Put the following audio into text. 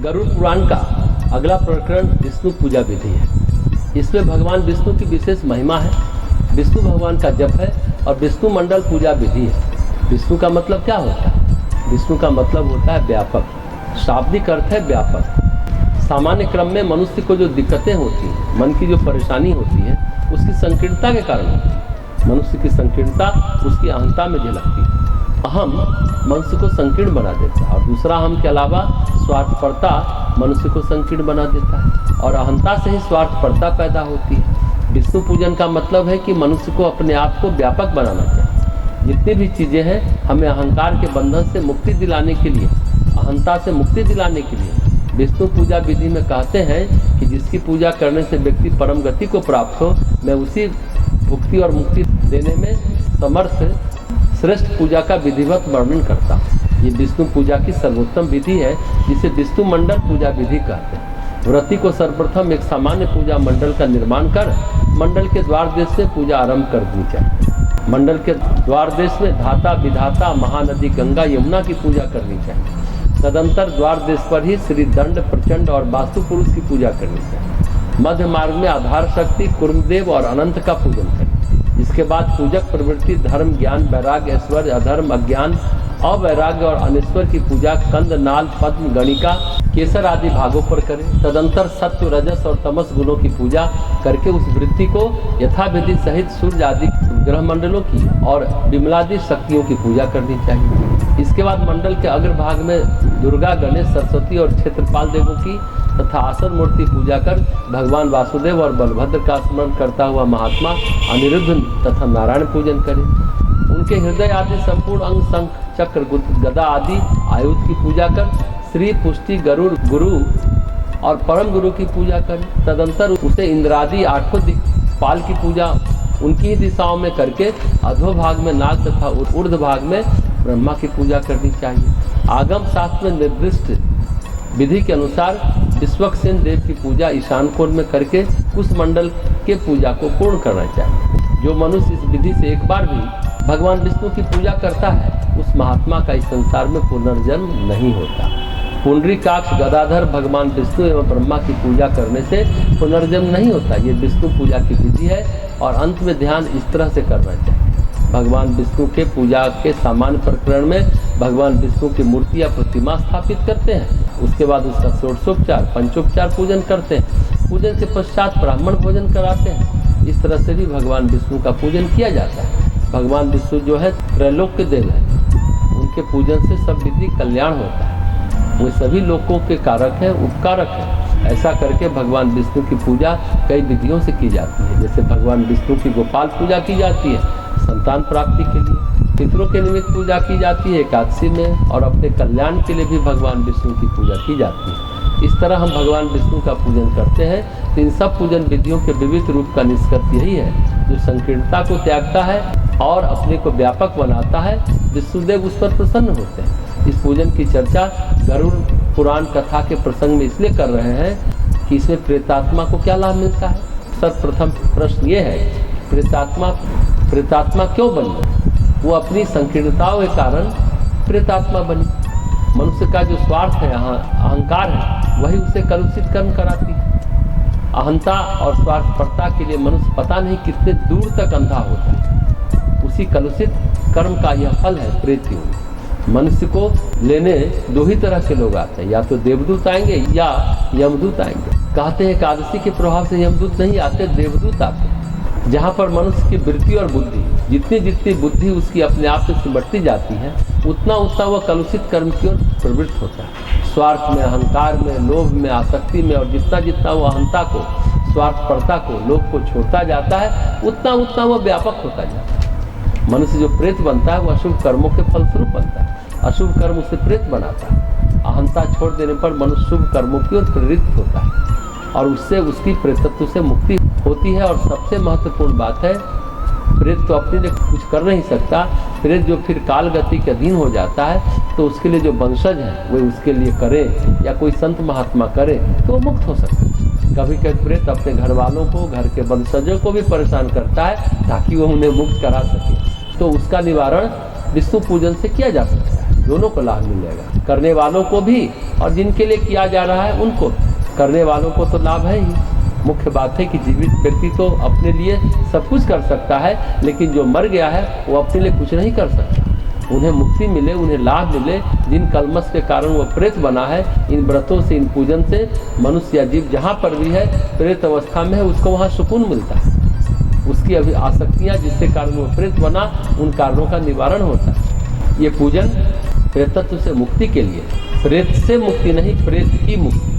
गरुड़ पुराण का अगला प्रकरण विष्णु पूजा विधि है। इसमें भगवान विष्णु की विशेष महिमा है, विष्णु भगवान का जप है और विष्णु मंडल पूजा विधि है। विष्णु का मतलब क्या होता है? विष्णु का मतलब होता है व्यापक, शाब्दिक अर्थ है व्यापक। सामान्य क्रम में मनुष्य को जो दिक्कतें होती हैं, मन की जो परेशानी होती है, उसकी संकीर्णता के कारण होती है। मनुष्य की संकीर्णता उसकी अहंता में झलकती है। अहम मनुष्य को संकीर्ण बना देता है और दूसरा अहम के अलावा स्वार्थपरता मनुष्य को संकीर्ण बना देता है और अहंता से ही स्वार्थपरता पैदा होती है। विष्णु पूजन का मतलब है कि मनुष्य को अपने आप को व्यापक बनाना चाहिए। जितनी भी चीज़ें हैं, हमें अहंकार के बंधन से मुक्ति दिलाने के लिए, अहंता से मुक्ति दिलाने के लिए विष्णु पूजा विधि में कहते हैं कि जिसकी पूजा करने से व्यक्ति परम गति को प्राप्त हो, मैं उसी भुक्ति और मुक्ति देने में समर्थ श्रेष्ठ पूजा का विधिवत वर्णन करता हूँ। ये विष्णु पूजा की सर्वोत्तम विधि है, जिसे विष्णु मंडल पूजा विधि कहते हैं। व्रती को सर्वप्रथम एक सामान्य पूजा मंडल का निर्माण कर मंडल के द्वार देश में पूजा आरंभ कर दी चाहिए। मंडल के द्वार देश में धाता विधाता महानदी गंगा यमुना की पूजा करनी चाहिए। तदंतर द्वार देश पर ही श्री दंड प्रचंड और वास्तु पुरुष की पूजा करनी चाहिए। मध्य मार्ग में आधार शक्ति कुर्मदेव और अनंत का पूजन करें। इसके बाद पूजक प्रवृत्ति धर्म ज्ञान वैराग्य ऐश्वर्य अधर्म अज्ञान अवैराग्य और अनिश्वर की पूजा कंद नाल पद्म गणिका केसर आदि भागों पर करें। तदंतर सत्व रजस और तमस गुणों की पूजा करके उस वृत्ति को यथाविधि सहित सूर्य आदि ग्रह मंडलों की और विमलादि शक्तियों की पूजा करनी चाहिए। इसके बाद मंडल के अग्रभाग में दुर्गा गणेश सरस्वती और क्षेत्रपाल देवों की तथा आसन मूर्ति पूजा कर भगवान वासुदेव और बलभद्र का स्मरण करता हुआ महात्मा अनिरुद्ध तथा नारायण पूजन करें। उनके हृदय आदि संपूर्ण अंग शंख चक्र गदा आदि आयुध की पूजा कर श्री पुष्टि गरुड़ गुरु और परम गुरु की पूजा करें। तदंतर उसे इंद्रादि आठों दिक्पाल की पूजा उनकी ही दिशाओं में करके अधोभाग में नाग तथा ऊर्ध्व भाग में ब्रह्मा की पूजा करनी चाहिए। आगम शास्त्र में निर्दिष्ट विधि के अनुसार विश्वक्सेन देव की पूजा ईशान कोण में करके उस मंडल के पूजा को पूर्ण करना चाहिए। जो मनुष्य इस विधि से एक बार भी भगवान विष्णु की पूजा करता है, उस महात्मा का इस संसार में पुनर्जन्म नहीं होता। पुंडरीकाक्ष गदाधर भगवान विष्णु एवं ब्रह्मा की पूजा करने से पुनर्जन्म नहीं होता। ये विष्णु पूजा की विधि है और अंत में ध्यान इस तरह से करना चाहिए। भगवान विष्णु के पूजा के सामान्य प्रकरण में भगवान विष्णु की मूर्ति या प्रतिमा स्थापित करते हैं। उसके बाद उसका षोडशोपचार पंचोपचार पूजन करते हैं। पूजन के पश्चात ब्राह्मण भोजन कराते हैं। इस तरह से भी भगवान विष्णु का पूजन किया जाता है। भगवान विष्णु जो है त्रैलोक के देव है, उनके पूजन से सब विधि कल्याण होता है। वो सभी लोकों के कारक हैं, उपकारक हैं। ऐसा करके भगवान विष्णु की पूजा कई विधियों से की जाती है। जैसे भगवान विष्णु की गोपाल पूजा की जाती है संतान प्राप्ति के लिए, पितरों के निमित्त पूजा की जाती है एकादशी में, और अपने कल्याण के लिए भी भगवान विष्णु की पूजा की जाती है। इस तरह हम भगवान विष्णु का पूजन करते हैं। तो इन सब पूजन विधियों के विविध रूप का निष्कर्ष यही है, जो संकीर्णता को त्यागता है और अपने को व्यापक बनाता है। विष्णुदेव उस पर प्रसन्न होते हैं। इस पूजन की चर्चा गरुड़ पुराण कथा के प्रसंग में इसलिए कर रहे हैं कि इसमें प्रेतात्मा को क्या लाभ मिलता है। सर्वप्रथम प्रश्न ये है, प्रेतात्मा क्यों बनी? वो अपनी संकीर्णताओं के कारण प्रेतात्मा बनी। मनुष्य का जो स्वार्थ है, अहंकार है, वही उसे कलुषित कर्म कराती है। अहंता और स्वार्थपरता के लिए मनुष्य पता नहीं कितने दूर तक अंधा होता है। उसी कलुषित कर्म का यह फल है प्रेत योनि। मनुष्य को लेने दो ही तरह के लोग आते हैं, या तो देवदूत आएंगे या यमदूत आएंगे। कहते हैं एकादशी के प्रभाव से यमदूत नहीं आते, देवदूत आते हैं। जहाँ पर मनुष्य की वृत्ति और बुद्धि, जितनी बुद्धि उसकी अपने आप से सिमटती जाती है, उतना वह कलुषित कर्म की ओर प्रवृत्त होता है। स्वार्थ में, अहंकार में, लोभ में, आसक्ति में, और जितना वो अहंता को, स्वार्थपरता को, लोभ को छोड़ता जाता है, उतना वो व्यापक होता जाता है। मनुष्य जो प्रेत बनता है वो अशुभ कर्मों के फलस्वरूप बनता है। अशुभ कर्म उसे प्रेत बनाता है। अहंता छोड़ देने पर मनुष्य शुभ कर्मों की ओर प्रेरित होता है और उससे उसकी प्रेतत्व से मुक्ति होती है। और सबसे महत्वपूर्ण बात है, प्रेत तो अपने लिए कुछ कर नहीं सकता। प्रेत जो फिर काल गति के अधीन हो जाता है, तो उसके लिए जो वंशज है वो उसके लिए करे या कोई संत महात्मा करे तो वो मुक्त हो सकता है। कभी कभी प्रेत अपने घर वालों को, घर के वंशजों को भी परेशान करता है ताकि वो उन्हें मुक्त करा सके। तो उसका निवारण विष्णु पूजन से किया जा सकता है। दोनों को लाभ मिलेगा, करने वालों को भी और जिनके लिए किया जा रहा है उनको। करने वालों को तो लाभ है ही। मुख्य बात है कि जीवित व्यक्ति तो अपने लिए सब कुछ कर सकता है, लेकिन जो मर गया है वो अपने लिए कुछ नहीं कर सकता। उन्हें मुक्ति मिले, उन्हें लाभ मिले, जिन कलमश के कारण वो प्रेत बना है, इन व्रतों से, इन पूजन से मनुष्य या जीव जहाँ पर भी है प्रेत अवस्था में है, उसको वहाँ सुकून मिलता है। उसकी अभी आसक्तियाँ जिसके कारण वो प्रेत बना, उन कारणों का निवारण होता है। ये पूजन प्रेतत्व से मुक्ति के लिए, प्रेत से मुक्ति नहीं, प्रेत की मुक्ति।